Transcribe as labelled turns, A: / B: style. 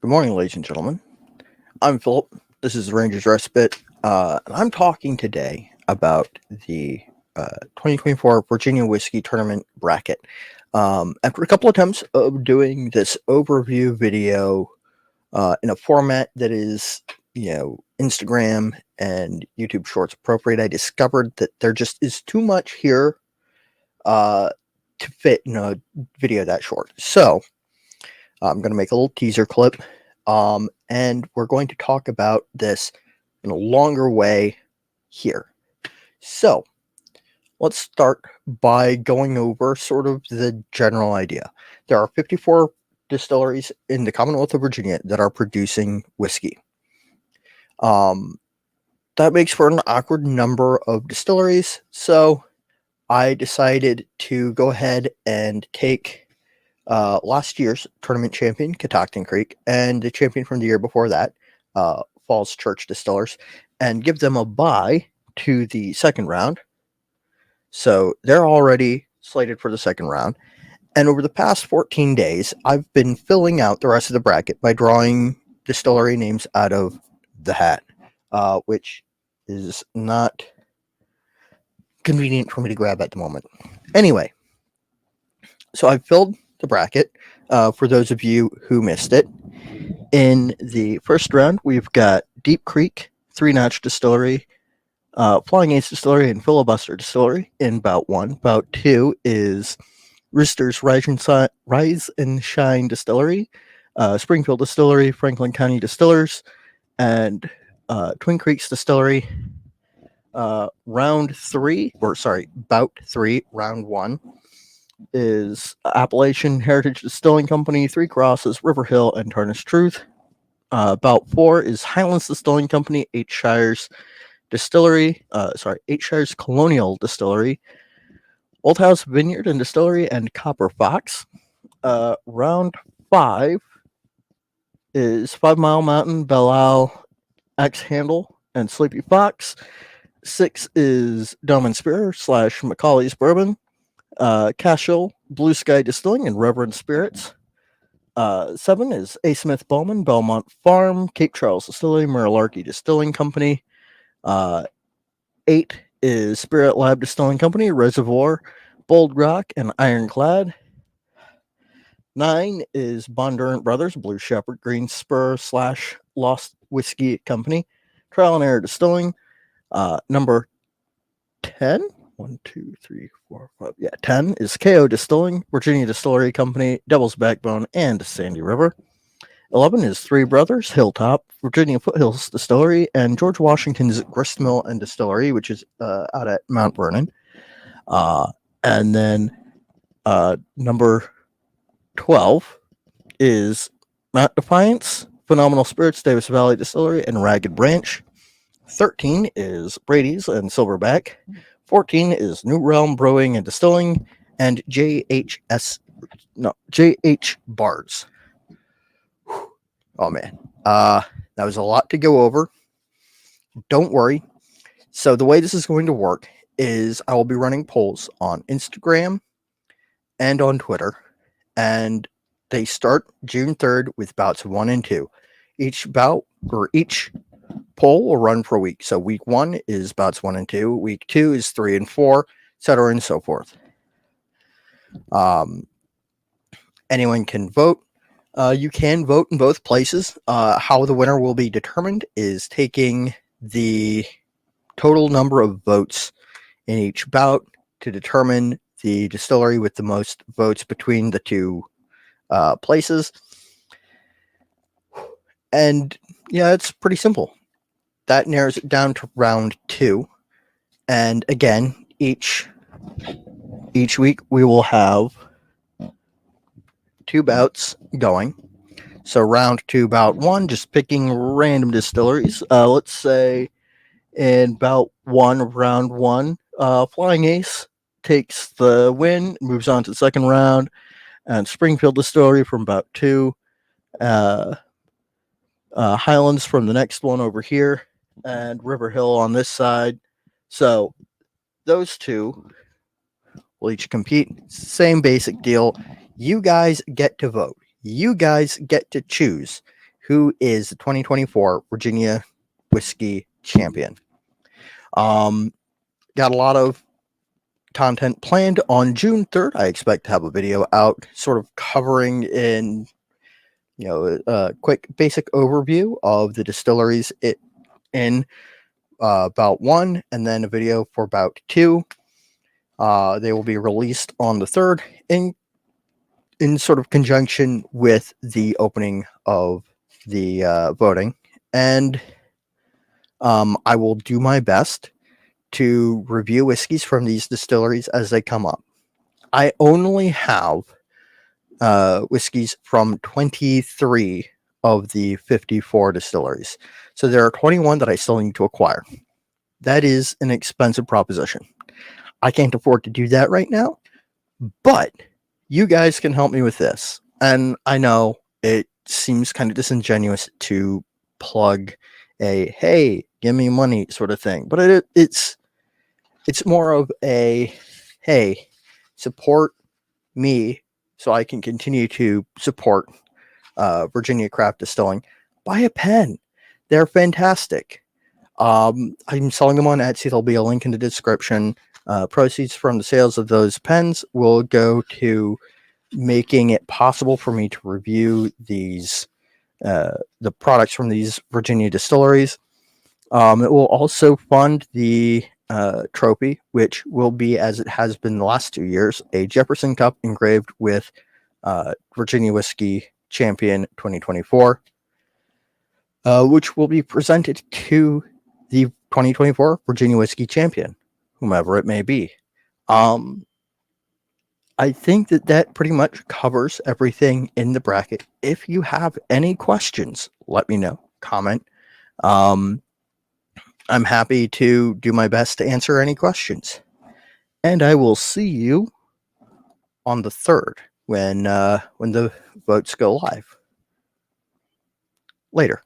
A: Good morning, ladies and gentlemen. I'm Philip. This is the Rangers Respite, and I'm talking today about the 2024 Virginia Whiskey Tournament bracket. After a couple attempts of doing this overview video in a format that is, Instagram and YouTube Shorts appropriate, I discovered that there just is too much here to fit in a video that short. So I'm going to make a little teaser clip. And we're going to talk about this in a longer way here. So let's start by going over sort of the general idea. There are 54 distilleries in the Commonwealth of Virginia that are producing whiskey. That makes for an awkward number of distilleries. So I decided to go ahead and take last year's tournament champion, Catoctin Creek, and the champion from the year before that, Falls Church Distillers, and give them a bye to the second round. So they're already slated for the second round. And over the past 14 days, I've been filling out the rest of the bracket by drawing distillery names out of the hat, which is not convenient for me to grab at the moment. Anyway, so I've filled the bracket. For those of you who missed it, in the first round, we've got Deep Creek, Three Notch Distillery, Flying Ace Distillery, and Filibuster Distillery in bout one. Bout two is Rooster's Rise and Shine Distillery, Springfield Distillery, Franklin County Distillers, and Twin Creeks Distillery. Bout three, round one, is Appalachian Heritage Distilling Company, Three Crosses, River Hill, and Tarnished Truth. Bout four is Highlands Distilling Company, Eight Shires Colonial Distillery, Old House Vineyard and Distillery, and Copper Fox. Round five is 5 Mile Mountain, Belle Isle, Axe Handle, and Sleepy Fox. 6 is Dome and Spear / Macaulay's Bourbon, Cashel, Blue Sky Distilling, and Reverend Spirits. 7 is A. Smith Bowman, Belmont Farm, Cape Charles Distillery, Murilarky Distilling Company. 8 is Spirit Lab Distilling Company, Reservoir, Bold Rock, and Ironclad. 9 is Bondurant Brothers, Blue Shepherd, Green Spur / Lost Whiskey Company, Trial and Error Distilling. Number 10, 1, 2, 3, 4, 5. 10 is KO Distilling, Virginia Distillery Company, Devil's Backbone, and Sandy River. 11 is Three Brothers, Hilltop, Virginia Foothills Distillery, and George Washington's Gristmill and Distillery, which is out at Mount Vernon. And then number 12 is Mount Defiance, Phenomenal Spirits, Davis Valley Distillery, and Ragged Branch. 13 is Brady's and Silverback. 14 is New Realm Brewing and Distilling, and J.H. Bards. Oh man, that was a lot to go over. Don't worry. So the way this is going to work is I will be running polls on Instagram and on Twitter, and they start June 3rd with bouts 1 and 2. Each poll will run for a week. So week 1 is bouts 1 and 2. Week 2 is 3 and 4, etc., and so forth. Anyone can vote. You can vote in both places. How the winner will be determined is taking the total number of votes in each bout to determine the distillery with the most votes between the two places. And yeah, it's pretty simple. That narrows it down to round 2. And again, each week we will have 2 bouts going. So round 2, bout 1, just picking random distilleries. Let's say in bout 1 of round 1, Flying Ace takes the win, moves on to the second round, and Springfield Distillery from bout 2. Highlands from the next one over here, and River Hill on this side. So those two will each compete. Same basic deal. You guys get to vote. You guys get to choose who is the 2024 Virginia Whiskey Champion. Got a lot of content planned on June 3rd. I expect to have a video out sort of covering in, a quick basic overview of the distilleries in bout 1, and then a video for bout 2. They will be released on the 3rd in sort of conjunction with the opening of the voting. And I will do my best to review whiskeys from these distilleries as they come up. I only have whiskeys from 23 of the 54 distilleries. So there are 21 that I still need to acquire. That is an expensive proposition. I can't afford to do that right now, but you guys can help me with this. And I know it seems kind of disingenuous to plug a, hey, give me money sort of thing, but it's more of a, hey, support me so I can continue to support Virginia Craft Distilling. Buy a pen. They're fantastic. I'm selling them on Etsy. There'll be a link in the description. Proceeds from the sales of those pens will go to making it possible for me to review these the products from these Virginia distilleries. It will also fund the trophy, which will be, as it has been the last 2 years, a Jefferson Cup engraved with Virginia Whiskey Champion 2024, which will be presented to the 2024 Virginia Whiskey Champion, whomever it may be. I think that pretty much covers everything in the bracket. If you have any questions, let me know. Comment. I'm happy to do my best to answer any questions. And I will see you on the 3rd when the votes go live. Later.